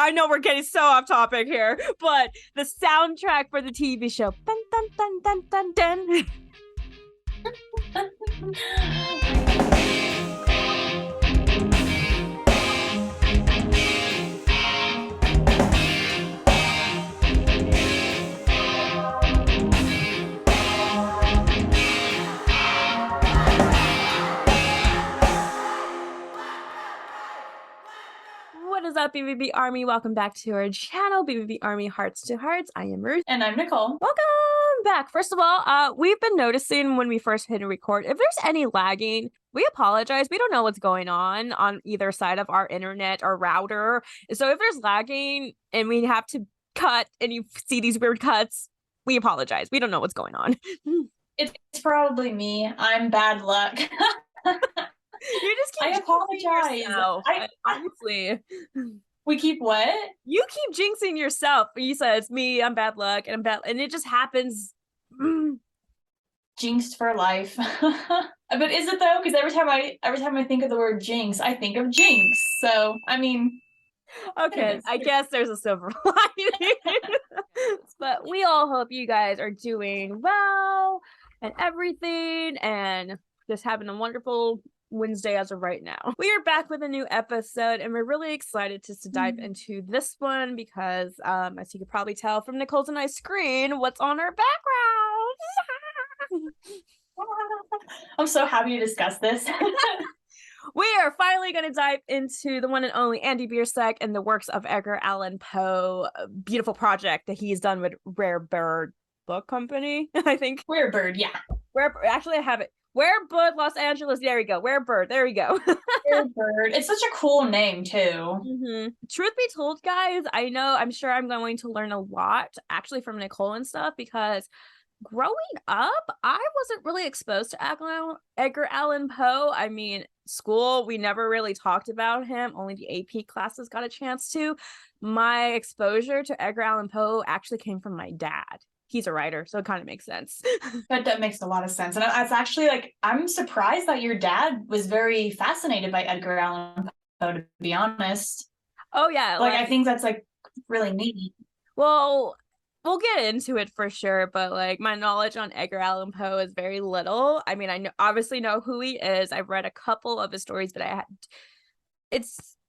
I know we're getting so off topic here, but the soundtrack for the TV show. Dun, dun, dun, dun, dun, dun. What is up, BVB Army? Welcome back to our channel, BVB Army Hearts to Hearts. I am Ruth. And I'm Nicole. Welcome back. First of all, we've been noticing when we first hit record, if there's any lagging, we apologize. We don't know what's going on either side of our internet or router. So if there's lagging and we have to cut and you see these weird cuts, we apologize. We don't know what's going on. It's probably me. I'm bad luck. You just keep I apologize. Honestly. We keep what? You keep jinxing yourself. You said it's me, I'm bad luck, and I'm bad, and it just happens. Jinxed for life. But is it though? Because every time I think of the word jinx, I think of jinx. So I mean, okay, I guess there's a silver lining. But we all hope you guys are doing well and everything, and just having a wonderful Wednesday as of right now. We are back with a new episode, and we're really excited to dive into this one because, as you could probably tell from Nicole's and I's screen, what's on our background. I'm so happy to discuss this. We are finally going to dive into the one and only Andy Biersack and the works of Edgar Allan Poe, a beautiful project that he's done with Rare Bird Book Company, I think. Rare Bird, yeah. Actually, I have it. Where Bird Los Angeles. There we go. Where Bird. There we go. Where Bird. It's such a cool name too. Mm-hmm. Truth be told, guys, I'm sure I'm going to learn a lot actually from Nicole and stuff, because growing up, I wasn't really exposed to Edgar Allan Poe. I mean, school, we never really talked about him. Only the AP classes got a chance to. My exposure to Edgar Allan Poe actually came from my dad. He's a writer, so it kind of makes sense. That makes a lot of sense. And it's actually I'm surprised that your dad was very fascinated by Edgar Allan Poe, to be honest. Oh, yeah. I think that's really neat. Well, we'll get into it for sure, but my knowledge on Edgar Allan Poe is very little. I mean, obviously know who he is. I've read a couple of his stories, but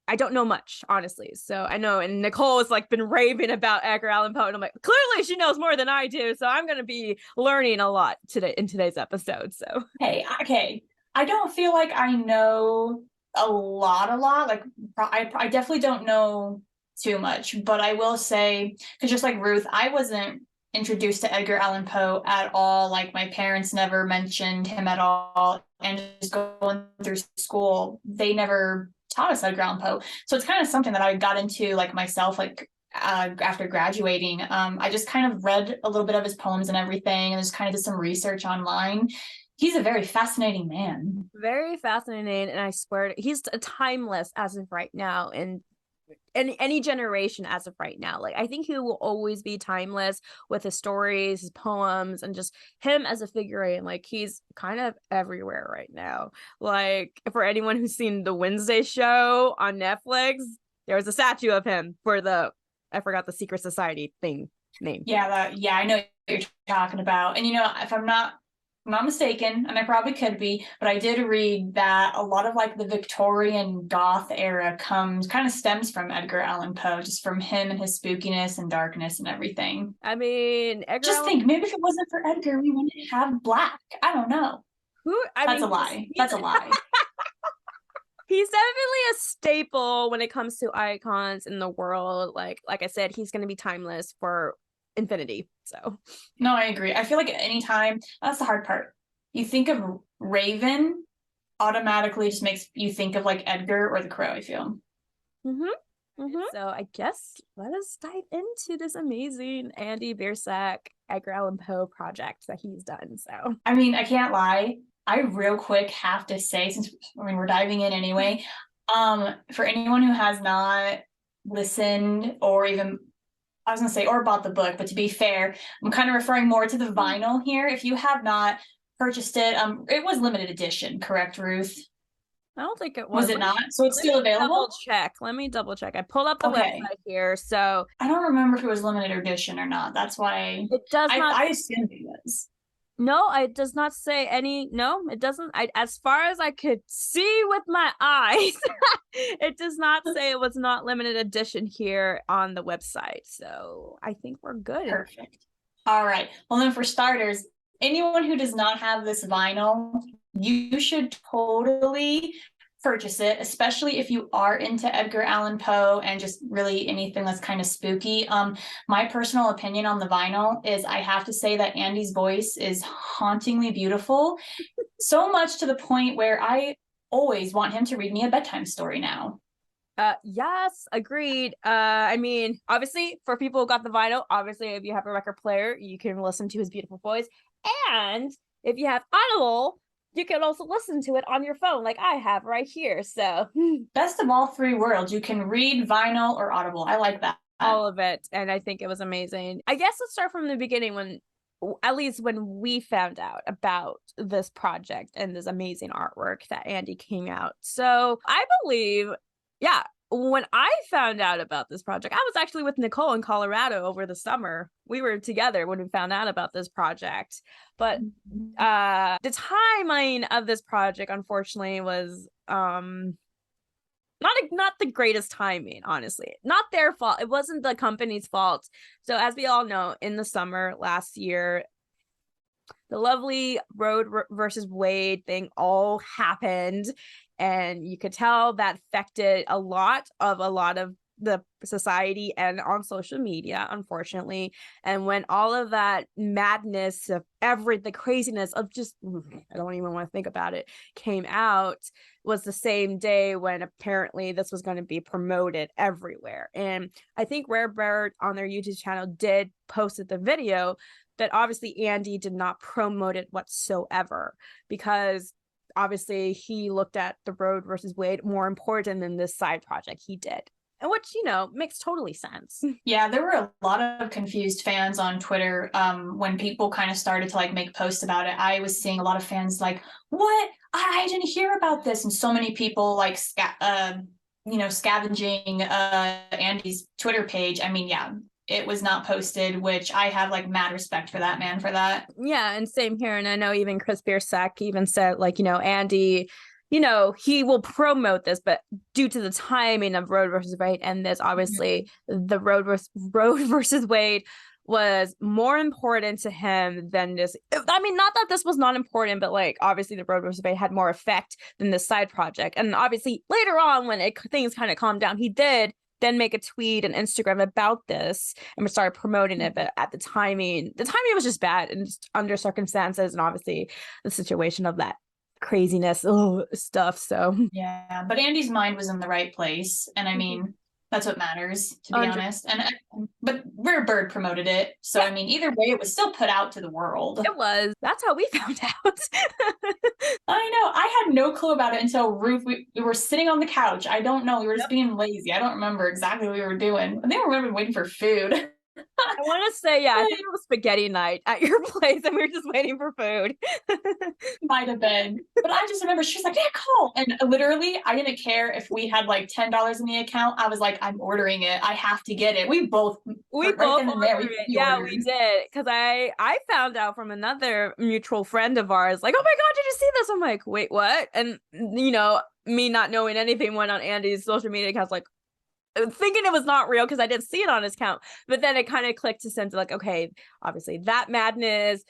I don't know much, honestly. So I know, and Nicole has been raving about Edgar Allan Poe, and I'm clearly she knows more than I do. So I'm going to be learning a lot in today's episode. So okay, I don't feel like I know a lot. I definitely don't know too much, but I will say, because just like Ruth, I wasn't introduced to Edgar Allan Poe at all. My parents never mentioned him at all, and just going through school, they never taught us Edgar Allan Poe. So it's kind of something that I got into myself after graduating. I just kind of read a little bit of his poems and everything, and just kind of did some research online. He's a very fascinating man. Very fascinating, and I swear he's timeless as of right now, and any generation as of right now. I think he will always be timeless with his stories, his poems, and just him as a figurine. He's kind of everywhere right now. For anyone who's seen the Wednesday show on Netflix, there was a statue of him for I forgot the secret society thing name. Yeah, I know what you're talking about. And if I'm not mistaken, and I probably could be, but I did read that a lot of the Victorian goth era stems from Edgar Allan Poe, just from him and his spookiness and darkness and everything. I mean, think maybe if it wasn't for Edgar, we wouldn't have black. I don't know. That's a lie. That's a lie. He's definitely a staple when it comes to icons in the world. Like I said, he's going to be timeless for infinity. So no, I agree. I feel like at any time, that's the hard part. You think of Raven, automatically just makes you think of Edgar or the Crow, I feel. So I guess let us dive into this amazing Andy Biersack Edgar Allan Poe project that he's done. So I mean, I can't lie, I real quick have to say, since we're diving in anyway, for anyone who has not listened or even, I was going to say, or bought the book, but to be fair, I'm kind of referring more to the vinyl here. If you have not purchased it, it was limited edition, correct, Ruth? I don't think it Was was. it not? So it's still available? Let me double check. I pulled up the Okay. website here. So I don't remember if it was limited edition or not. That's why it does not. I assumed it was. No, it does not say any. No, it doesn't. As far as I could see with my eyes, it does not say it was not limited edition here on the website. So I think we're good. Perfect. All right. Well, then for starters, anyone who does not have this vinyl, you should totally purchase it, especially if you are into Edgar Allan Poe and just really anything that's kind of spooky. My personal opinion on the vinyl is I have to say that Andy's voice is hauntingly beautiful, so much to the point where I always want him to read me a bedtime story now. Yes, agreed. I mean, obviously, for people who got the vinyl, obviously, if you have a record player, you can listen to his beautiful voice. And if you have Audible, you can also listen to it on your phone, like I have right here. So, best of all three worlds. You can read vinyl or Audible. I like that. All of it. And I think it was amazing. I guess let's start from the beginning when, at least when we found out about this project and this amazing artwork that Andy came out. So I believe, yeah, when I found out about this project, I was actually with Nicole in Colorado over the summer. We were together when we found out about this project. But the timeline of this project, unfortunately, was not the greatest timing, honestly. Not their fault. It wasn't the company's fault. So as we all know, in the summer last year, the lovely Roe versus Wade thing all happened, and you could tell that affected a lot of the society and on social media, unfortunately. And when all of that madness of the craziness of just, I don't even want to think about it, came out, was the same day when apparently this was going to be promoted everywhere. And I think Rare Bird on their YouTube channel did posted the video that obviously Andy did not promote it whatsoever, because obviously he looked at the Roe versus Wade more important than this side project he did. And which, makes totally sense. Yeah, there were a lot of confused fans on Twitter when people kind of started to make posts about it. I was seeing a lot of fans like, what? I didn't hear about this. And so many people scavenging Andy's Twitter page. I mean, yeah, it was not posted, which I have mad respect for that man for that. Yeah, and same here. And I know even Chris Biersack even said Andy, he will promote this, but due to the timing of Roe versus Wade and this, obviously the Roe versus Wade was more important to him than this. I mean, not that this was not important, but obviously the Roe versus Wade had more effect than this side project. And obviously later on when things kind of calmed down, he did then make a tweet and Instagram about this and we started promoting it. But at the timing was just bad and just under circumstances and obviously the situation of that craziness stuff. So yeah, but Andy's mind was in the right place, and I mean that's what matters, to be honest. But Rare Bird promoted it, so yeah. I mean, either way, it was still put out to the world. It was. That's how we found out. I know. I had no clue about it until Ruth. We were sitting on the couch. I don't know. We were just being lazy. I don't remember exactly what we were doing. I think I remember waiting for food. I want to say, I think it was spaghetti night at your place and we were just waiting for food. Might have been. But I just remember she was like, yeah, call. And literally, I didn't care if we had $10 in the account. I was like, I'm ordering it. I have to get it. We both ordered it. Yeah, we did. Because I found out from another mutual friend of ours, oh my God, did you see this? I'm like, wait, what? And, me not knowing anything went on Andy's social media accounts, thinking it was not real because I didn't see it on his account, but then it kind of clicked to sense okay, obviously that madness,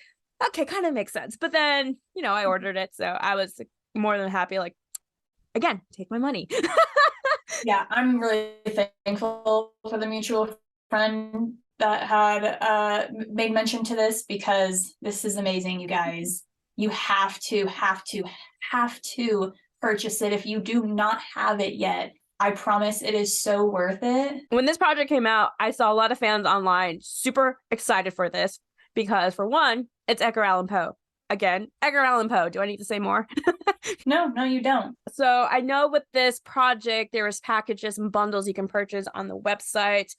okay, kind of makes sense. But then, I ordered it, so I was more than happy. Again, take my money. Yeah, I'm really thankful for the mutual friend that had made mention to this, because this is amazing, you guys. You have to purchase it if you do not have it yet. I promise it is so worth it. When this project came out, I saw a lot of fans online super excited for this because, for one, it's Edgar Allan Poe. Again, Edgar Allan Poe. Do I need to say more? No, you don't. So I know with this project, there was packages and bundles you can purchase on the website.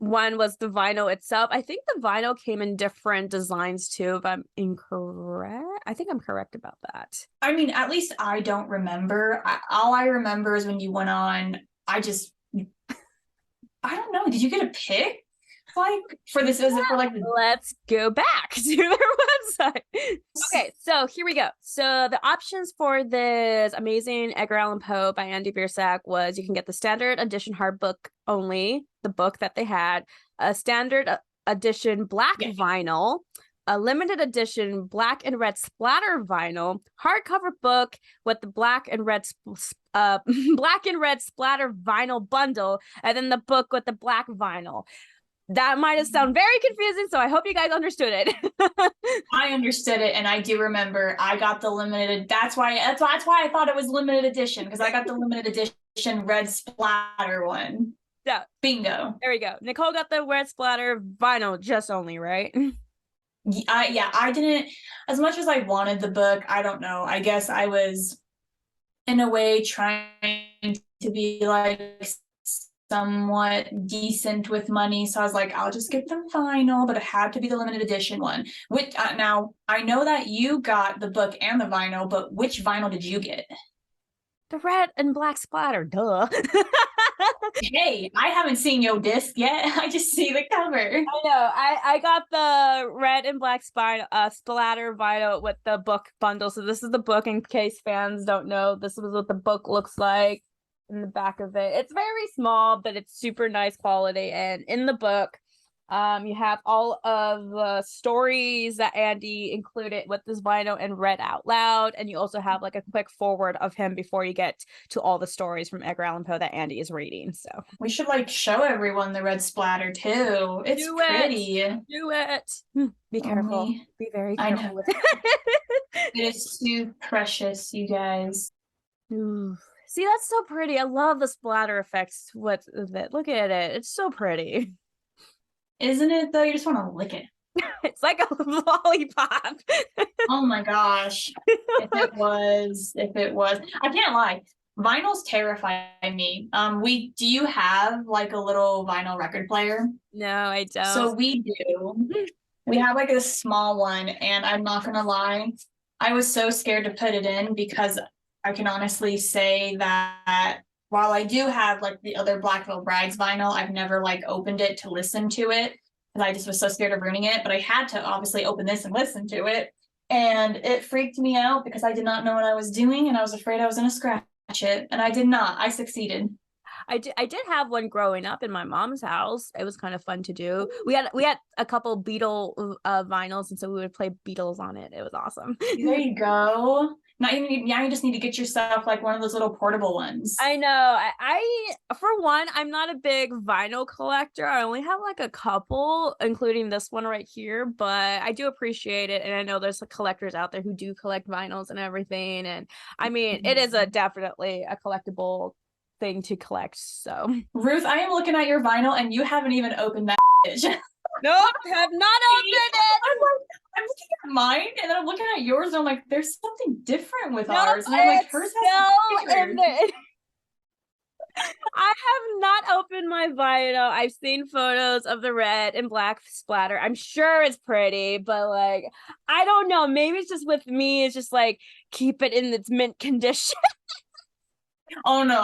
one was the vinyl itself. I think the vinyl came in different designs too, if I'm incorrect. I think I'm correct about that. I mean, at least I don't remember. All I remember is when you went on, I don't know. Did you get a pick? Like for this, is it for like let's go back to their website. Okay, so here we go. So the options for this amazing Edgar Allan Poe by Andy Biersack was you can get the standard edition hard book only, the book that they had, a standard edition black vinyl, a limited edition black and red splatter vinyl, hardcover book with the black and red splatter vinyl bundle, and then the book with the black vinyl. That might have sounded very confusing, so I hope you guys understood it. I understood it, and I do remember I got the limited. That's why I thought it was limited edition, because I got the limited edition red splatter one. Yeah, bingo. There we go. Nicole got the red splatter vinyl just only, right? I didn't, as much as I wanted the book. I don't know. I guess I was, in a way, trying to be like somewhat decent with money, so I was like, I'll just get the vinyl, but it had to be the limited edition one. Which now I know that you got the book and the vinyl, but which vinyl did you get? The red and black splatter, duh. Hey, I haven't seen your disc yet. I just see the cover. I know. I got the red and black splatter vinyl with the book bundle. So this is the book, in case fans don't know. This is what the book looks like. In the back of it, it's very small, but it's super nice quality. And in the book, you have all of the stories that Andy included with this vinyl and read out loud, and you also have like a quick forward of him before you get to all the stories from Edgar Allan Poe that Andy is reading. So we should like show everyone the red splatter too. It's pretty. Do it. Be careful. Be very careful with it. It is too precious, you guys. Ooh. See, that's so pretty. I love the splatter effects with it. Look at it. It's so pretty. Isn't it, though? You just want to lick it. It's like a lollipop. Oh, my gosh. If it was. I can't lie. Vinyls terrify me. Do you have, like, a little vinyl record player? No, I don't. So we do. We have, like, a small one, and I'm not going to lie. I was so scared to put it in because I can honestly say that while I do have like the other Black Veil Brides vinyl, I've never like opened it to listen to it because I just was so scared of ruining it. But I had to obviously open this and listen to it. And it freaked me out because I did not know what I was doing, and I was afraid I was going to scratch it. And I did not. I succeeded. I did have one growing up in my mom's house. It was kind of fun to do. We had a couple Beatle vinyls, and so we would play Beatles on it. It was awesome. There you go. Now you just need to get yourself like one of those little portable ones. I know. I for one, I'm not a big vinyl collector. I only have like a couple, including this one right here, but I do appreciate it. And I know there's collectors out there who do collect vinyls and everything. And I mean, it is definitely a collectible thing to collect. So Ruth, I am looking at your vinyl and you haven't even opened that. Nope, have not opened it. I'm looking at mine, and then I'm looking at yours, and I'm like, there's something different with ours. And I'm like, hers has in it. I have not opened my vinyl. I've seen photos of the red and black splatter. I'm sure it's pretty, but like, I don't know. Maybe it's just with me. It's just like keep it in its mint condition. Oh no,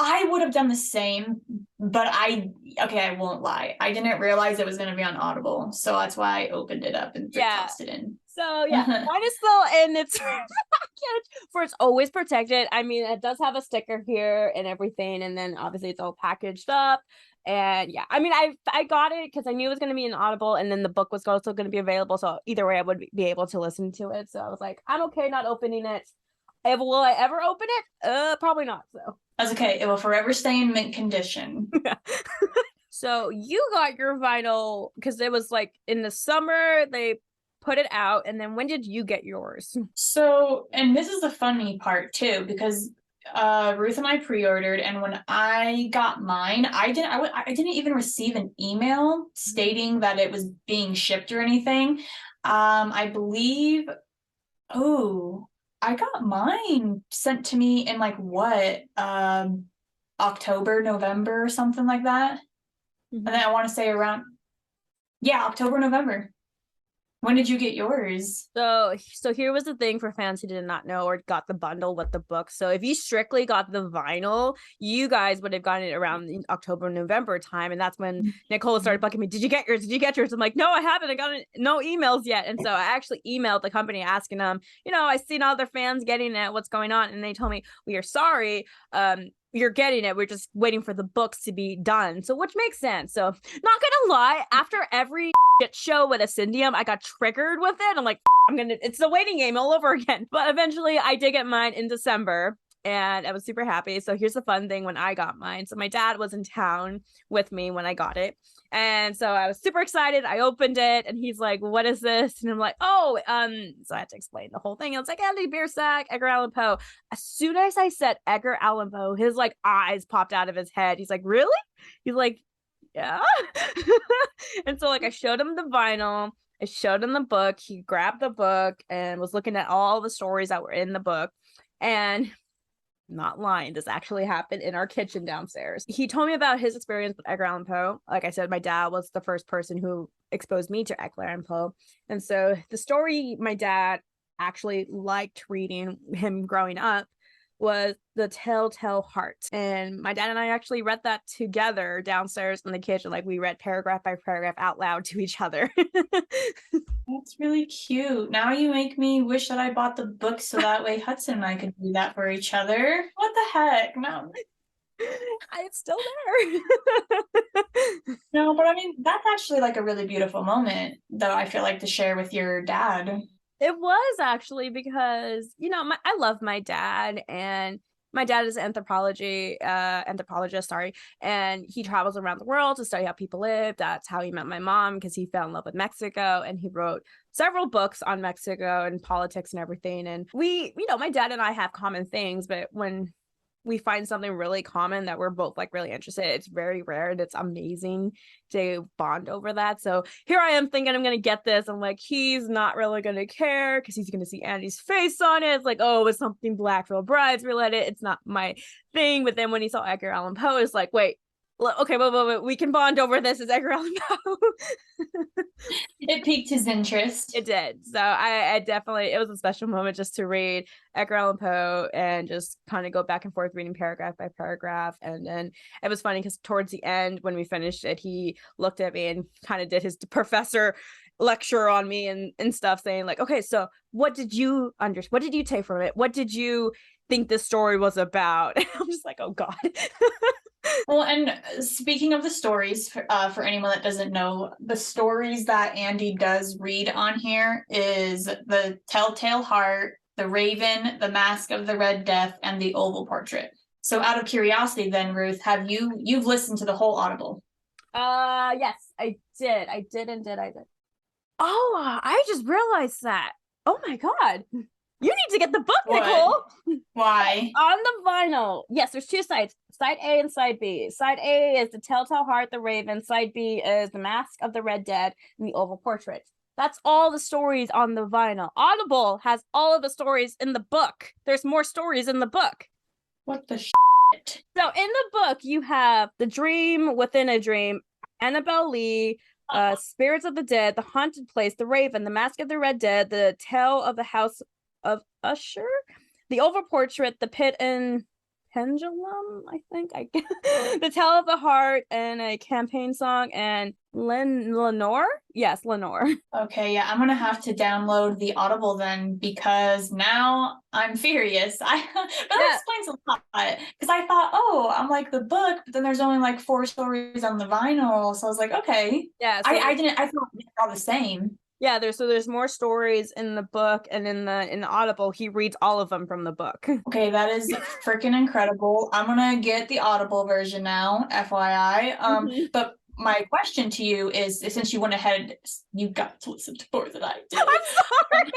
I would have done the same, but I won't lie. I didn't realize it was going to be on Audible, so that's why I opened it up and tossed it in. So yeah, mine is still in its package for it's always protected. I mean, it does have a sticker here and everything, and then obviously it's all packaged up. And yeah, I mean, I got it because I knew it was going to be an Audible, and then the book was also going to be available. So either way, I would be able to listen to it. So I was like, I'm okay not opening it. Will I ever open it? Probably not. So that's okay. It will forever stay in mint condition. So you got your vinyl because it was like in the summer they put it out, and then when did you get yours? So, and this is the funny part too, because Ruth and I pre-ordered, and when I got mine, I didn't even receive an email stating that it was being shipped or anything. I believe. I got mine sent to me in like what, October, November, or something like that. And then I want to say around, October, November. When did you get yours? So here was the thing for fans who did not know or got the bundle with the book. So if you strictly got the vinyl, you guys would have gotten it around October, November time. And that's when Nicole started bugging me. Did you get yours? Did you get yours? I'm like, no, I haven't. I got no emails yet. And so I actually emailed the company asking them, I seen all their fans getting it. What's going on? And they told me, we are sorry. You're getting it. We're just waiting for the books to be done. So which makes sense. So not gonna lie, after every shit show with Ascendium, I got triggered with it. I'm like, it's the waiting game all over again. But eventually I did get mine in December and I was super happy. So here's the fun thing when I got mine. So my dad was in town with me when I got it. And so I was super excited. I opened it and he's like, what is this? And I'm like, so I had to explain the whole thing. It's like Andy Biersack, Edgar Allan Poe. As soon as I said Edgar Allan Poe, his like eyes popped out of his head. He's like, really? He's like, yeah. And so like I showed him the vinyl. I showed him the book. He grabbed the book and was looking at all the stories that were in the book. And not lying, this actually happened in our kitchen downstairs. He told me about his experience with Edgar Allan Poe. Like I said, my dad was the first person who exposed me to Edgar Allan Poe. And so the story my dad actually liked reading him growing up was The Telltale Heart. And my dad and I actually read that together downstairs in the kitchen. Like we read paragraph by paragraph out loud to each other. That's really cute. Now you make me wish that I bought the book so that way Hudson and I could do that for each other. What the heck? No. It's still there. No, but I mean, that's actually like a really beautiful moment, though, I feel like, to share with your dad. It was actually because, I love my dad, and my dad is an anthropologist, and he travels around the world to study how people live. That's how he met my mom, because he fell in love with Mexico, and he wrote several books on Mexico and politics and everything. And we, my dad and I have common things, but when we find something really common that we're both like really interested in, it's very rare, and it's amazing to bond over that. So here I am thinking I'm gonna get this. I'm like, he's not really gonna care because he's gonna see Andy's face on it. It's like, oh, it's something black real brides related. It's not my thing. But then when he saw Edgar Allan Poe, it's like, wait, okay, but we can bond over this. It's Edgar Allan Poe. It piqued his interest. It did. So I definitely, it was a special moment just to read Edgar Allan Poe and just kind of go back and forth reading paragraph by paragraph. And then it was funny because towards the end, when we finished it, he looked at me and kind of did his professor lecture on me and stuff, saying like, okay, so what did you take from it? What did you think this story was about? I'm just like, oh God. Well, and speaking of the stories, for anyone that doesn't know, the stories that Andy does read on here is The Telltale Heart, The Raven, The Mask of the Red Death, and The Oval Portrait. So out of curiosity then, Ruth, you've listened to the whole Audible? Yes, I did. Oh, I just realized that. Oh my God. You need to get the book, what? Nicole. Why? On the vinyl. Yes, there's two sides. Side A and side B. Side A is The Telltale Heart, The Raven. Side B is The Mask of the Red Dead and The Oval Portrait. That's all the stories on the vinyl. Audible has all of the stories in the book. There's more stories in the book. What the shit? So in the book, you have The Dream Within a Dream, Annabelle Lee, Spirits of the Dead, The Haunted Place, The Raven, The Mask of the Red Dead, The Tale of the House of Usher, The Oval Portrait, The Pit and Pendulum, I think. The Tale of the Heart, and a campaign song, and Lenore? Yes, Lenore. Okay, yeah, I'm gonna have to download the Audible then, because now I'm furious. That explains a lot, because I thought, I'm like the book, but then there's only like 4 stories on the vinyl, so I was like, okay. Yeah, so I thought they were all the same. Yeah, there's more stories in the book, and in the Audible, he reads all of them from the book. Okay, that is freaking incredible. I'm gonna get the Audible version now, FYI. But my question to you is, since you went ahead, you got to listen to more than I did. I'm sorry.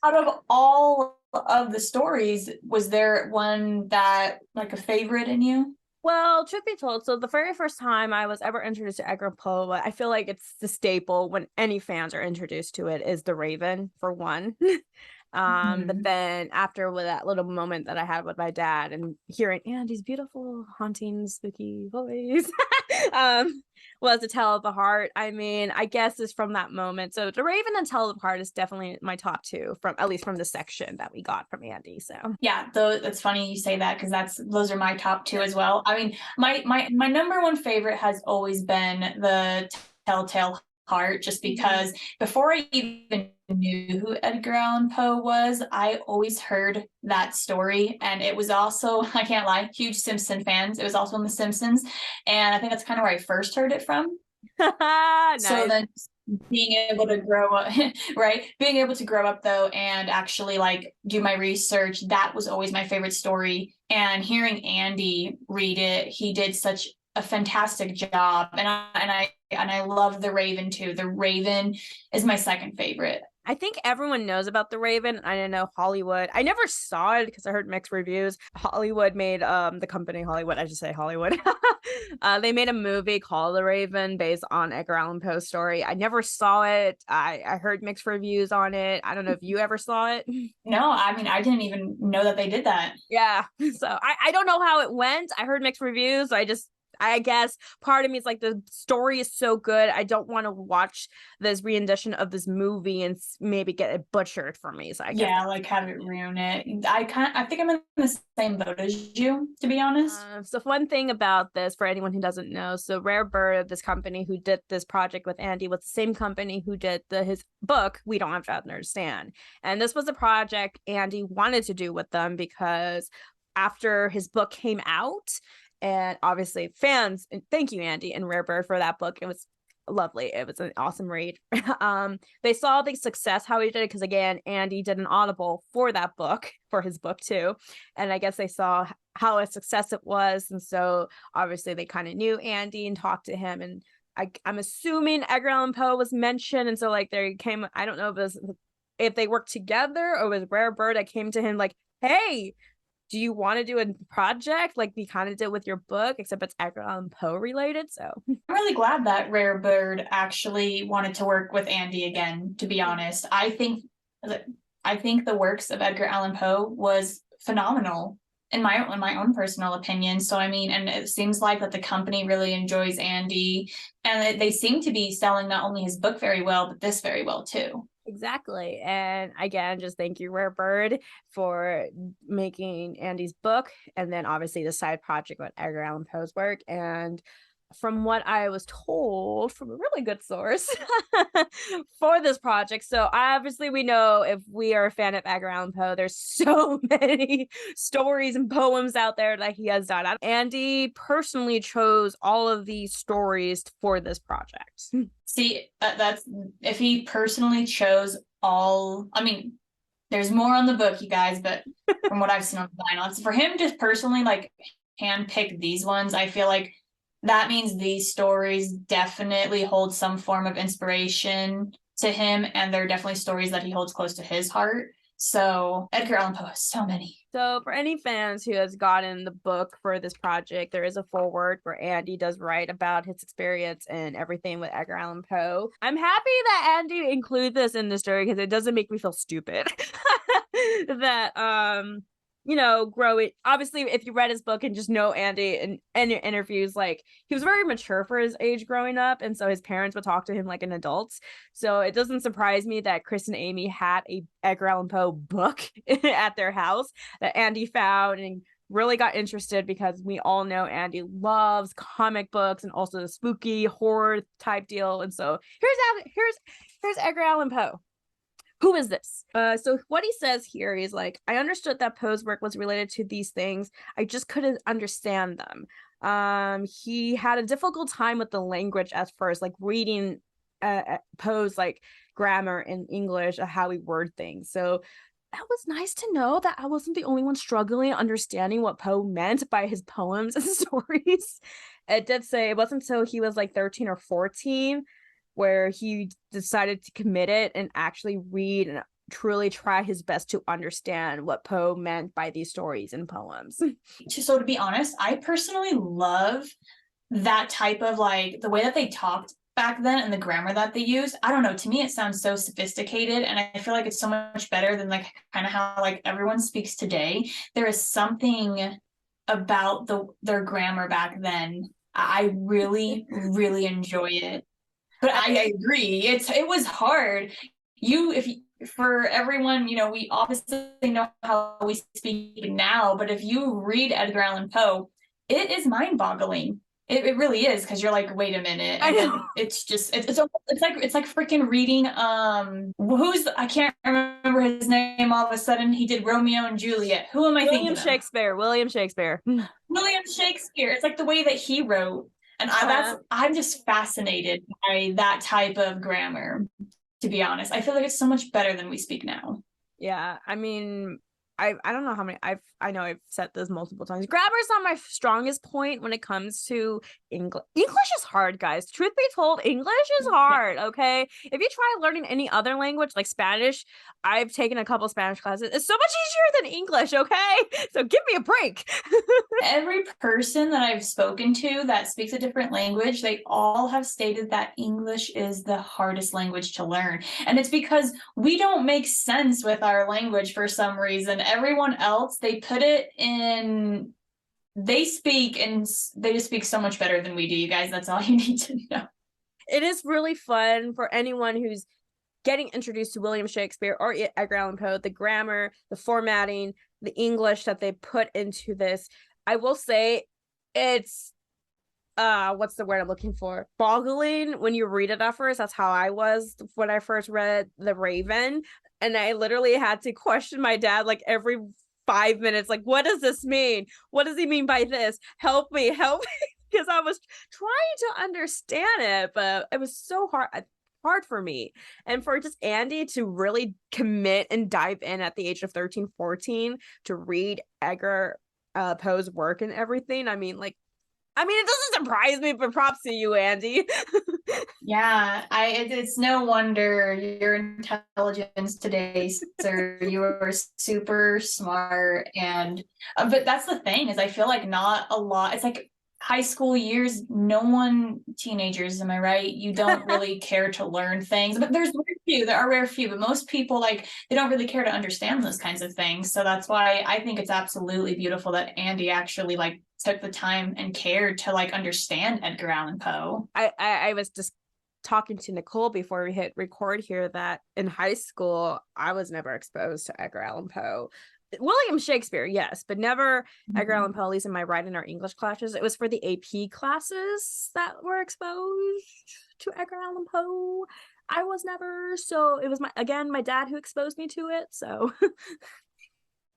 Out of all of the stories, was there one that like a favorite in you? Well, truth be told, so the very first time I was ever introduced to Edgar Allan Poe, I feel like it's the staple when any fans are introduced to it, is The Raven, for one. But then after with that little moment that I had with my dad and hearing Andy's beautiful, haunting, spooky voice, was A Tale of the Heart. I mean, I guess is from that moment. So The Raven and Tale of the Heart is definitely my top two, from at least from the section that we got from Andy. So yeah, though that's funny you say that, because those are my top two as well. I mean, my number one favorite has always been the Telltale Heart, just because before I even knew who Edgar Allan Poe was, I always heard that story. And it was also, I can't lie, huge Simpson fans. It was also on The Simpsons. And I think that's kind of where I first heard it from. nice. So then being able to grow up, right? Being able to grow up though, and actually like do my research, that was always my favorite story. And hearing Andy read it, he did such a fantastic job. And I love The Raven too. The Raven is my second favorite. I think everyone knows about The Raven. I didn't know Hollywood. I never saw it because I heard mixed reviews. Hollywood made the company Hollywood. I should say Hollywood. They made a movie called The Raven based on Edgar Allan Poe's story. I never saw it. I heard mixed reviews on it. I don't know if you ever saw it. No, I mean, I didn't even know that they did that. Yeah. So I don't know how it went. I heard mixed reviews. So I guess part of me is like, the story is so good. I don't want to watch this rendition of this movie and maybe get it butchered for me. So I guess like have it ruin it. I think I'm in the same boat as you, to be honest. So one thing about this, for anyone who doesn't know, so Rare Bird, this company who did this project with Andy, was the same company who did his book, We Don't Have to Understand. And this was a project Andy wanted to do with them because after his book came out, and obviously fans, and thank you, Andy and Rare Bird, for that book. It was lovely. It was an awesome read. They saw the success, how he did it, because again, Andy did an Audible for that book, for his book too. And I guess they saw how a success it was. And so obviously they kind of knew Andy and talked to him. And I'm assuming Edgar Allan Poe was mentioned. And so like there came, I don't know if they worked together or was Rare Bird that came to him like, hey, do you want to do a project like we kind of did with your book, except it's Edgar Allan Poe related? So I'm really glad that Rare Bird actually wanted to work with Andy again, to be honest. I think the works of Edgar Allan Poe was phenomenal in my own personal opinion. So I mean, and it seems like that the company really enjoys Andy, and they seem to be selling not only his book very well, but this very well too. Exactly. And again, just thank you, Rare Bird, for making Andy's book, and then obviously the side project with Edgar Allan Poe's work. And from what I was told from a really good source for this project, so obviously we know, if we are a fan of Edgar Allan Poe, there's so many stories and poems out there that he has done. Andy personally chose all of these stories for this project. See, that's if he personally chose all. I mean, there's more on the book, you guys, but from what I've seen on the vinyl, it's for him just personally like handpick these ones. I feel like that means these stories definitely hold some form of inspiration to him, and they're definitely stories that he holds close to his heart. So Edgar Allan Poe has so many. So for any fans who has gotten the book for this project, there is a foreword where Andy does write about his experience and everything with Edgar Allan Poe. I'm happy that Andy included this in the story because it doesn't make me feel stupid. That growing, obviously if you read his book and just know Andy and your interviews, like he was very mature for his age growing up, and so his parents would talk to him like an adult. So it doesn't surprise me that Chris and Amy had a Edgar Allan Poe book at their house that Andy found and really got interested, because we all know Andy loves comic books and also the spooky horror type deal. And so here's Edgar Allan Poe. Who is this? So what he says here is like, I understood that Poe's work was related to these things. I just couldn't understand them. He had a difficult time with the language at first, like reading Poe's like grammar in English, how he word things. So that was nice to know that I wasn't the only one struggling understanding what Poe meant by his poems and stories. It did say it wasn't until he was like 13 or 14 where he decided to commit it and actually read and truly try his best to understand what Poe meant by these stories and poems. So to be honest, I personally love that type of like the way that they talked back then and the grammar that they used. I don't know, to me it sounds so sophisticated, and I feel like it's so much better than like kind of how like everyone speaks today. There is something about their grammar back then. I really, really enjoy it. But I agree. It was hard. For everyone, we obviously know how we speak now, but if you read Edgar Allan Poe, it is mind-boggling. It really is, because you're like, wait a minute, and then it's just it's like freaking reading I can't remember his name. All of a sudden, he did Romeo and Juliet. Who am I thinking of? William Shakespeare. William Shakespeare. It's like the way that he wrote, and I'm just fascinated by that type of grammar. To be honest, I feel like it's so much better than we speak now. Yeah, I mean, I don't know how many I know I've said this multiple times. Grammar's not my strongest point when it comes to English. English is hard, guys. Truth be told, English is hard. Okay, if you try learning any other language like Spanish, I've taken a couple Spanish classes. It's so much easier than English. Okay, so give me a break. Every person that I've spoken to that speaks a different language, they all have stated that English is the hardest language to learn, and it's because we don't make sense with our language for some reason. Everyone else, they put it in, they just speak so much better than we do, you guys. That's all you need to know. It is really fun for anyone who's getting introduced to William Shakespeare or Edgar Allan Poe, the grammar, the formatting, the English that they put into this. I will say it's what's the word I'm looking for? Boggling when you read it at first. That's how I was when I first read The Raven. And I literally had to question my dad like every 5 minutes, like, what does this mean? What does he mean by this? Help me. Because I was trying to understand it, but it was so hard for me. And for just Andy to really commit and dive in at the age of 13, 14 to read Edgar Poe's work and everything. I mean, it doesn't surprise me, but props to you, Andy. Yeah, it's no wonder your intelligence today, sir. You are super smart, and but that's the thing, is I feel like not a lot. It's like high school years, teenagers, am I right? You don't really care to learn things, but there are rare few, but most people, like, they don't really care to understand those kinds of things. So that's why I think it's absolutely beautiful that Andy actually like took the time and cared to like understand Edgar Allan Poe. I was just talking to Nicole before we hit record here that in high school I was never exposed to Edgar Allan Poe. William Shakespeare, yes, but never Edgar Allan Poe, at least in my writing or English classes. It was for the AP classes that were exposed to Edgar Allan Poe. I was never, so it was my dad who exposed me to it. So,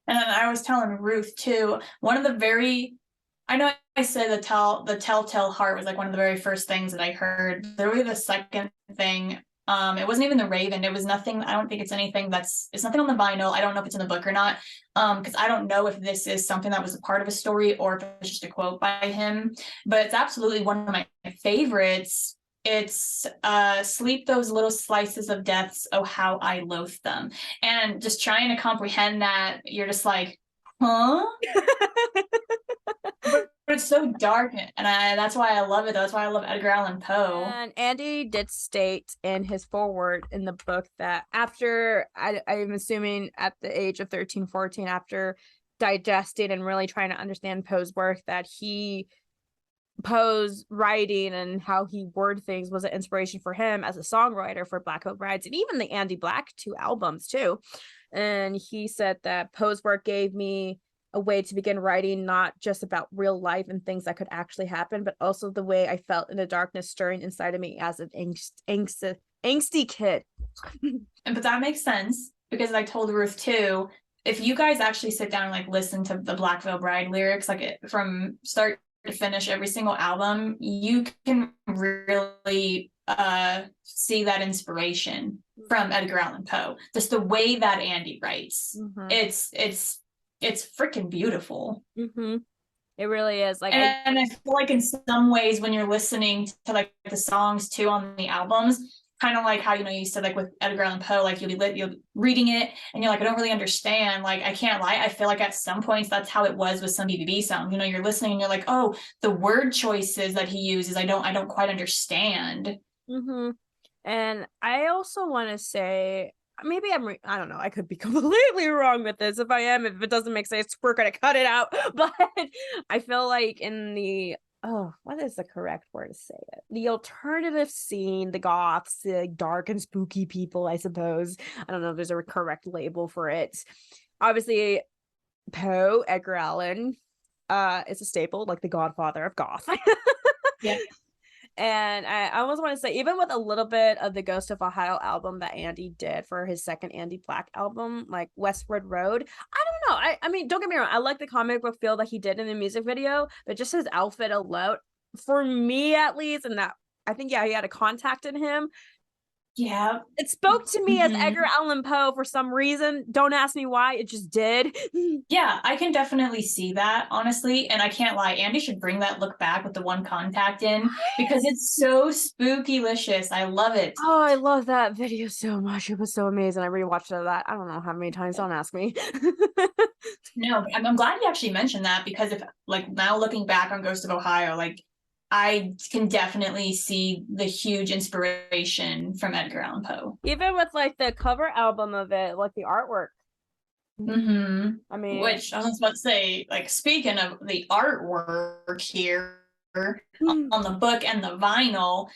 and I was telling Ruth too. I know I said the Telltale Heart was like one of the very first things that I heard. Literally the second thing. It wasn't even The Raven. It was nothing. I don't think it's anything it's nothing on the vinyl. I don't know if it's in the book or not. Because I don't know if this is something that was a part of a story or if it's just a quote by him. But it's absolutely one of my favorites. It's sleep those little slices of deaths, oh how I loathe them. And just trying to comprehend that, you're just like, huh? But it's so dark, and that's why I love it. That's why I love Edgar Allan Poe. And Andy did state in his foreword in the book that after, I'm assuming at the age of 13, 14, after digesting and really trying to understand Poe's work, that Poe's writing and how he worded things was an inspiration for him as a songwriter for Black Hope Rides and even the Andy Black 2 albums too. And he said that Poe's work gave me a way to begin writing not just about real life and things that could actually happen, but also the way I felt in the darkness stirring inside of me as an angsty kid. But that makes sense, because I told Ruth too, if you guys actually sit down and like listen to the Black Veil Bride lyrics, like from start to finish, every single album, you can really see that inspiration from Edgar Allan Poe. Just the way that Andy writes, it's freaking beautiful. It really is. Like, and I feel like in some ways when you're listening to like the songs too on the albums, kind of like how, you said like with Edgar Allan Poe, like you'll be reading it and you're like, I don't really understand. Like, I can't lie, I feel like at some points that's how it was with some BVB songs. You're listening and you're like, oh, the word choices that he uses, I don't quite understand. And I also want to say, maybe I don't know, I could be completely wrong with this. If I am, if it doesn't make sense, we're gonna cut it out. But I feel like in the oh, what is the correct word to say it? The alternative scene, the goths, the dark and spooky people, I suppose. I don't know if there's a correct label for it. Obviously, Poe, Edgar Allan, is a staple, like the godfather of goth. Yeah. And I almost want to say, even with a little bit of the Ghost of Ohio album that Andy did for his second Andy Black album, like Westward Road, I don't know. I mean, don't get me wrong. I like the comic book feel that he did in the music video, but just his outfit alone, for me at least, and that I think, yeah, he had a contact in him. Yeah. It spoke to me as Edgar Allan Poe for some reason. Don't ask me why. It just did. Yeah, I can definitely see that, honestly. And I can't lie, Andy should bring that look back with the one contact in because it's so spooky-licious. I love it. Oh, I love that video so much. It was so amazing. I rewatched that. I don't know how many times. Don't ask me. No, I'm glad you actually mentioned that because if like now looking back on Ghost of Ohio, like I can definitely see the huge inspiration from Edgar Allan Poe. Even with like the cover album of it, like the artwork. Mm-hmm. I mean, which I was about to say, like speaking of the artwork here on the book and the vinyl,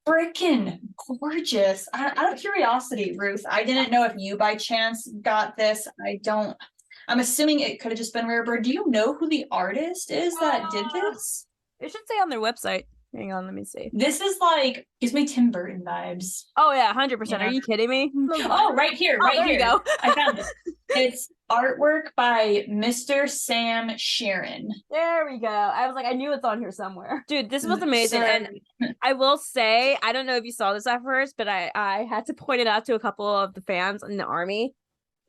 freaking gorgeous. Out of curiosity, Ruth, I didn't know if you by chance got this. I'm assuming it could have just been Rare Bird. Do you know who the artist is that did this? It should say on their website. Hang on, let me see. This is like, gives me Tim Burton vibes. Oh yeah, 100%. Are you kidding me? Oh, right here, right there here. You go. I found it. It's artwork by Mr. Sam Sharon. There we go. I was like, I knew it's on here somewhere. Dude, this was amazing. Sorry. And I will say, I don't know if you saw this at first, but I had to point it out to a couple of the fans in the Army.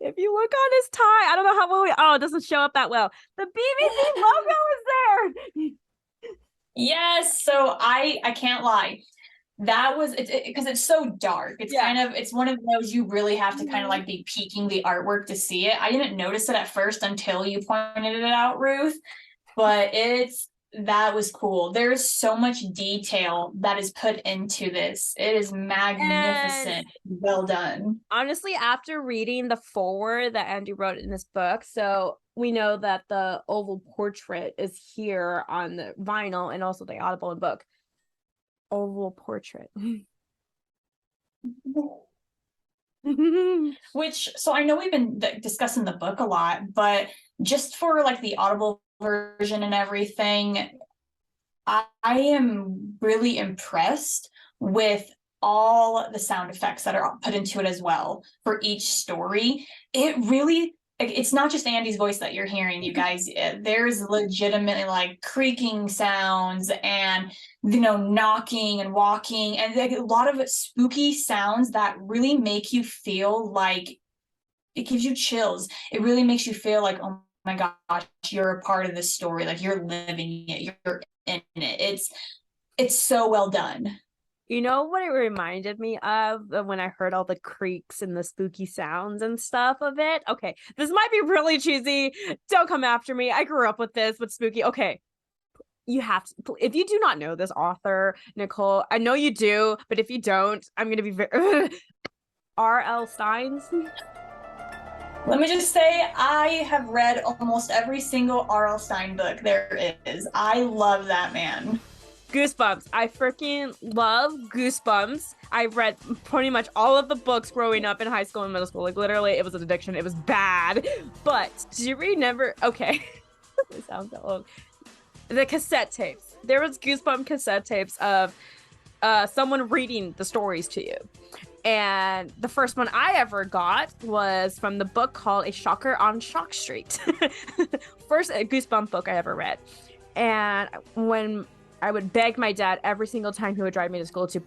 If you look on his tie, I don't know how well it doesn't show up that well. The BVB logo is there. Yes, so I can't lie. That was because it's so dark. It's kind of, it's one of those you really have to kind of like be peeking the artwork to see it. I didn't notice it at first until you pointed it out, Ruth, but that was cool. There's so much detail that is put into this. It is magnificent. Well done. Honestly, after reading the foreword that Andy wrote in this book, so we know that the oval portrait is here on the vinyl and also the Audible book. Oval portrait. Which, so I know we've been discussing the book a lot, but just for like the Audible version and everything, I am really impressed with all the sound effects that are put into it as well for each story. It really, it's not just Andy's voice that you're hearing, you guys. There's legitimately like creaking sounds and, you know, knocking and walking and like a lot of spooky sounds that really make you feel like, it gives you chills. It really makes you feel like, oh my gosh, you're a part of this story. Like you're living it, you're in it. It's so well done. You know what it reminded me of when I heard all the creaks and the spooky sounds and stuff of it? Okay, this might be really cheesy. Don't come after me. I grew up with this, with spooky. Okay, you have to. If you do not know this author, Nicole, I know you do, but if you don't, I'm going to be very... R.L. Stines? Let me just say, I have read almost every single R.L. Stine book there is. I love that man. Goosebumps. I freaking love Goosebumps. I've read pretty much all of the books growing up in high school and middle school. Like literally, it was an addiction. It was bad. But do you remember? Okay, it sounds so old. The cassette tapes. There was Goosebump cassette tapes of someone reading the stories to you. And the first one I ever got was from the book called A Shocker on Shock Street. First Goosebump book I ever read. And when I would beg my dad every single time he would drive me to school to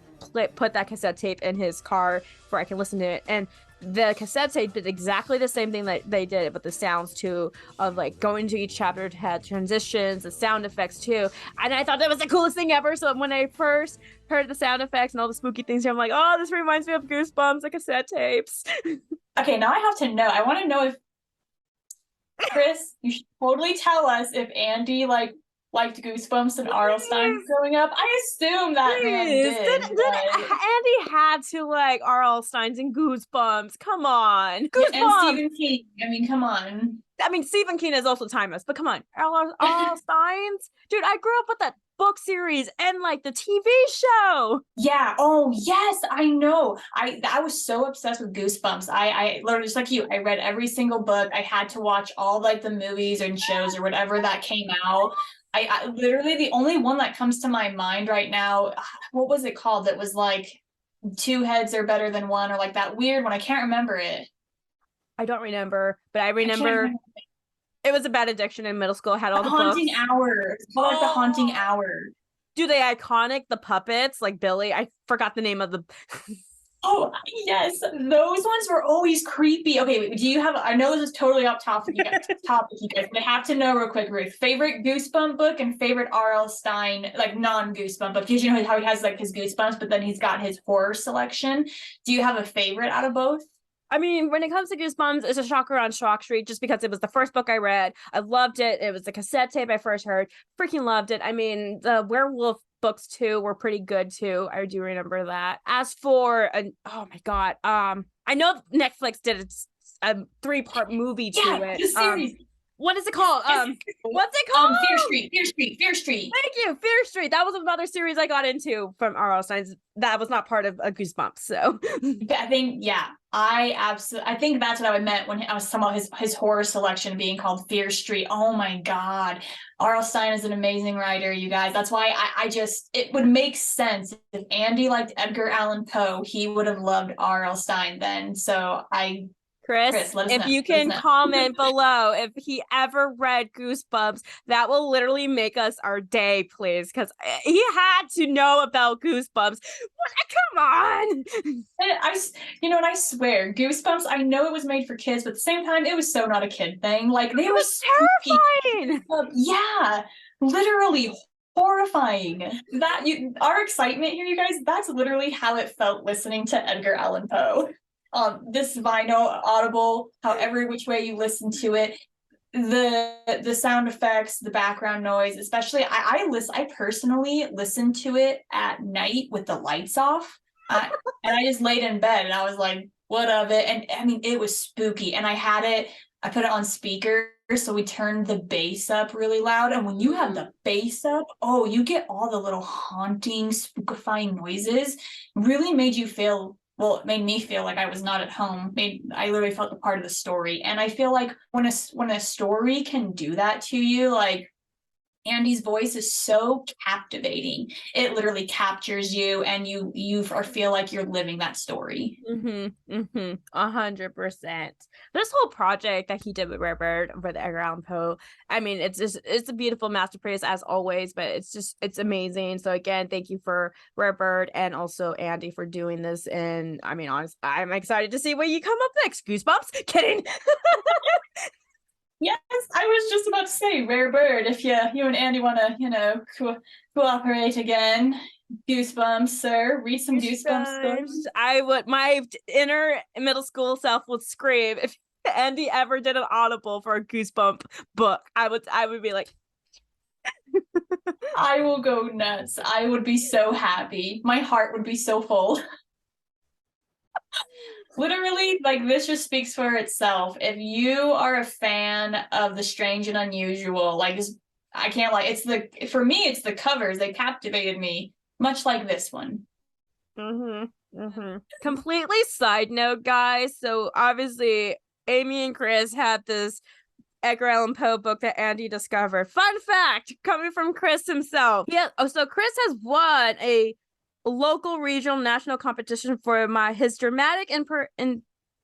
put that cassette tape in his car where I can listen to it. And the cassette tape did exactly the same thing that they did, but the sounds too, of like going to each chapter had transitions, the sound effects too. And I thought that was the coolest thing ever. So when I first heard the sound effects and all the spooky things here, I'm like, oh, this reminds me of Goosebumps, the cassette tapes. Okay, now I have to know. I want to know if Chris, you should totally tell us if Andy liked Goosebumps and R.L. Stine growing up. I assume that man did. Andy had to like R.L. Stines and Goosebumps. Come on. Goosebumps. And Stephen King. I mean, come on. I mean, Stephen King is also timeless, but come on. R.L. Stines? Dude, I grew up with that book series and like the TV show. Yeah. Oh, yes, I know. I was so obsessed with Goosebumps. I literally, just like you, I read every single book. I had to watch all like the movies and shows or whatever that came out. I literally, the only one that comes to my mind right now, what was it called? That was like two heads are better than one, or like that weird one. I can't remember it. I don't remember, but I I can't remember remember. it was a bad addiction in middle school. I had all The the Haunting books. Hour. It's called like the Haunting Hour. Do they iconic the puppets like Billy? I forgot the name of the. Oh, yes, those ones were always creepy. Okay, wait, do you have? I know this is totally off topic, you guys, but I have to know real quick, Ruth. Favorite Goosebump book and favorite R.L. Stine, like non-Goosebump book, because you know how he has like his Goosebumps, but then he's got his horror selection. Do you have a favorite out of both? I mean, when it comes to Goosebumps, it's a shocker on Shock Street just because it was the first book I read. I loved it. It was the cassette tape I first heard. Freaking loved it. I mean, the werewolf books too were pretty good too. I do remember that. As for oh my god, I know Netflix did a 3-part movie to it. The series. What is it called? What's it called? Fear Street. Thank you, Fear Street. That was another series I got into from R.L. Stine's. That was not part of a Goosebumps. So I think, yeah, I think that's what I meant when I was talking about his horror selection being called Fear Street. Oh my God. R.L. Stine is an amazing writer, you guys. That's why I just, it would make sense if Andy liked Edgar Allan Poe, he would have loved R.L. Stine then. So Chris, let us if know. you can comment below if he ever read Goosebumps, that will literally make us our day, please, because he had to know about Goosebumps. Come on. And I swear, Goosebumps, I know it was made for kids, but at the same time, it was so not a kid thing. Like, they were terrifying. Yeah, literally horrifying. Our excitement here, you guys, that's literally how it felt listening to Edgar Allan Poe. This vinyl, audible, however which way you listen to it, the sound effects, the background noise, especially I personally listen to it at night with the lights off, and I just laid in bed and I was like, what of it? And I mean, it was spooky, and I put it on speaker, so we turned the bass up really loud, and when you have the bass up, oh, you get all the little haunting, spookifying noises. Really made you feel, well, it made me feel like I was not at home. I literally felt a part of the story. And I feel like when a story can do that to you, like Andy's voice is so captivating. It literally captures you, and you feel like you're living that story. 100%. This whole project that he did with Rare Bird for the Edgar Allan Poe, I mean, it's a beautiful masterpiece as always, but it's amazing. So again, thank you for Rare Bird and also Andy for doing this. And I mean, honestly, I'm excited to see what you come up next. Goosebumps? Kidding. Yes, I was just about to say Rare Bird. If you and Andy want to, cooperate again, Goosebumps, sir. Read some Goosebumps books. I would. My inner middle school self would scream if Andy ever did an audible for a Goosebump book. I would be like, I will go nuts. I would be so happy. My heart would be so full. Literally, like, this just speaks for itself. If you are a fan of the strange and unusual, like, I can't, like, for me, it's the covers. They captivated me, much like this one. Completely side note, guys. So obviously, Amy and Chris had this Edgar Allan Poe book that Andy discovered. Fun fact coming from Chris himself. So Chris has won a local, regional, national competition for his dramatic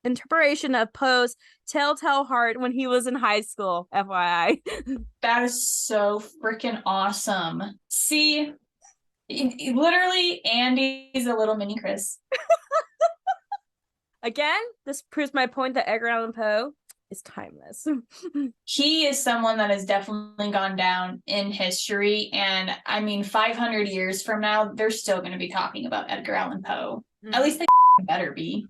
interpretation of Poe's Telltale Heart when he was in high school. FYI. That is so freaking awesome. See, literally, Andy's a little mini Chris. Again, this proves my point that Edgar Allan Poe is timeless. He is someone that has definitely gone down in history, and I mean, 500 years from now, they're still going to be talking about Edgar Allan Poe. At least they better be.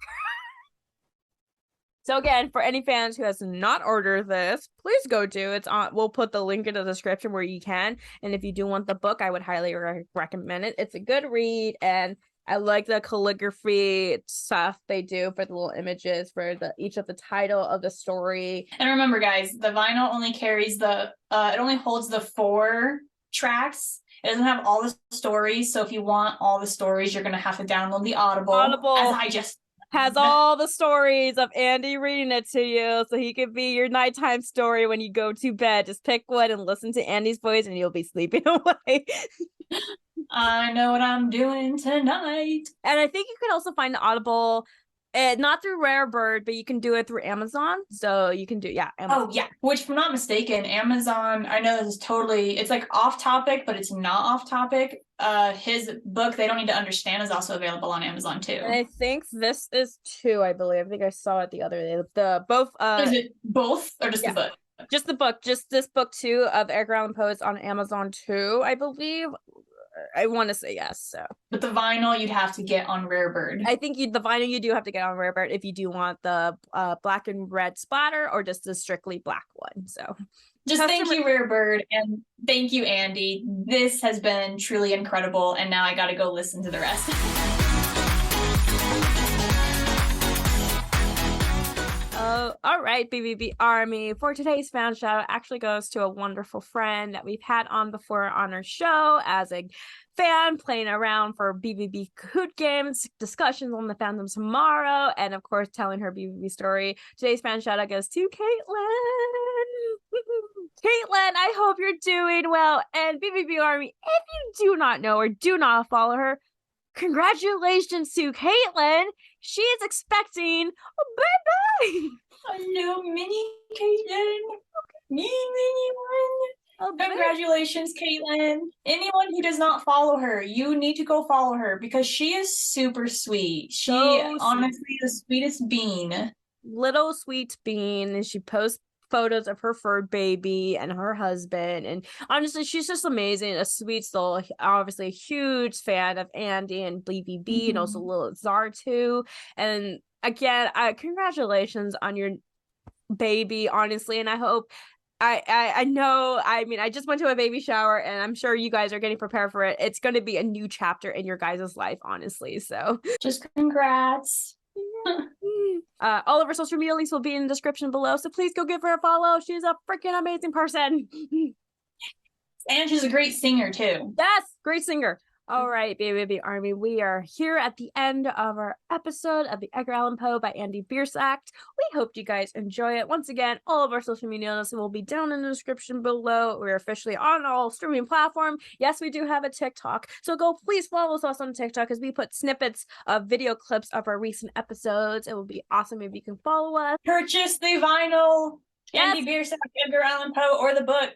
So again, for any fans who has not ordered this, please go do it. We'll put the link in the description where you can. And if you do want the book, I would highly recommend it. It's a good read, and I like the calligraphy stuff they do for the little images for each of the title of the story. And remember, guys, the vinyl only carries it only holds the 4 tracks. It doesn't have all the stories, so if you want all the stories, you're gonna have to download the Audible. As I just has all the stories of Andy reading it to you, so he could be your nighttime story when you go to bed. Just pick one and listen to Andy's voice, and you'll be sleeping away. I know what I'm doing tonight. And I think you can also find the Audible, not through Rarebird, but you can do it through Amazon. So you can do, Amazon. Oh, yeah. Which, if I'm not mistaken, Amazon, I know this is totally, it's like off topic, but it's not off topic. His book, They Don't Need to Understand, is also available on Amazon too. And I think this is too, I believe. I think I saw it the other day. Is it both or just the book? Just the book. Just this book too of Edgar Allan Poe is on Amazon too, I believe. I want to say yes. So, but the vinyl you'd have to get on Rarebird. I think the vinyl you do have to get on Rarebird if you do want the black and red splatter or just the strictly black one. So, thank you, Rarebird, and thank you, Andy. This has been truly incredible, and now I got to go listen to the rest. All right, BVB Army. For today's fan shout actually goes to a wonderful friend that we've had on before on our show as a fan playing around for BVB Kahoot games, discussions on the fandom tomorrow, and of course telling her BVB story. Today's fan shout out goes to Katelyn. Katelyn, I hope you're doing well. And BVB Army, if you do not know or do not follow her, congratulations to Katelyn. She is expecting a baby. Hello, mini Katelyn. Mini one. Congratulations, Katelyn. Anyone who does not follow her, you need to go follow her because she is super sweet. She honestly the sweetest bean. Little sweet bean. And she posts photos of her fur baby and her husband, and honestly she's just amazing, a sweet soul, obviously a huge fan of Andy and BVB, and also Little Czar too. And again, congratulations on your baby, honestly. And I hope I know, I mean, I just went to a baby shower and I'm sure you guys are getting prepared for it. It's going to be a new chapter in your guys' life, honestly. So just congrats. All of our social media links will be in the description below, so please go give her a follow. She's a freaking amazing person. And she's a great singer too. Yes, great singer. All right, BVB Army, we are here at the end of our episode of the Edgar Allan Poe by Andy Biersack. We hope you guys enjoy it. Once again, all of our social media links will be down in the description below. We're officially on all streaming platforms. Yes, we do have a TikTok, so go please follow us on TikTok as we put snippets of video clips of our recent episodes. It will be awesome if you can follow us. Purchase the vinyl, yes. Andy Biersack, Edgar Allan Poe, or the book.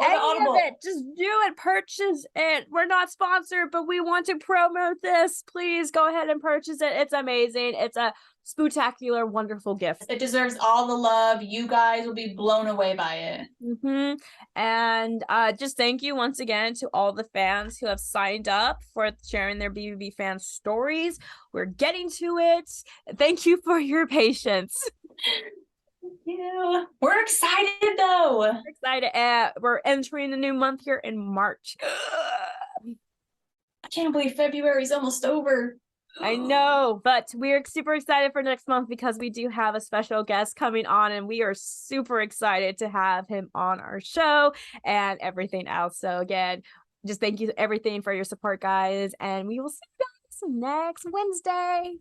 Any of it, just do it, purchase it. We're not sponsored, but we want to promote this. Please go ahead and purchase it. It's amazing. It's a spectacular, wonderful gift. It deserves all the love. You guys will be blown away by it. And just thank you once again to all the fans who have signed up for sharing their BVB fan stories. We're getting to it. Thank you for your patience. Yeah, we're excited though. We're excited. We're entering the new month here in March. I can't believe February is almost over. I know, but we're super excited for next month because we do have a special guest coming on, and we are super excited to have him on our show and everything else. So again, just thank you everything for your support, guys, and we will see you guys next Wednesday.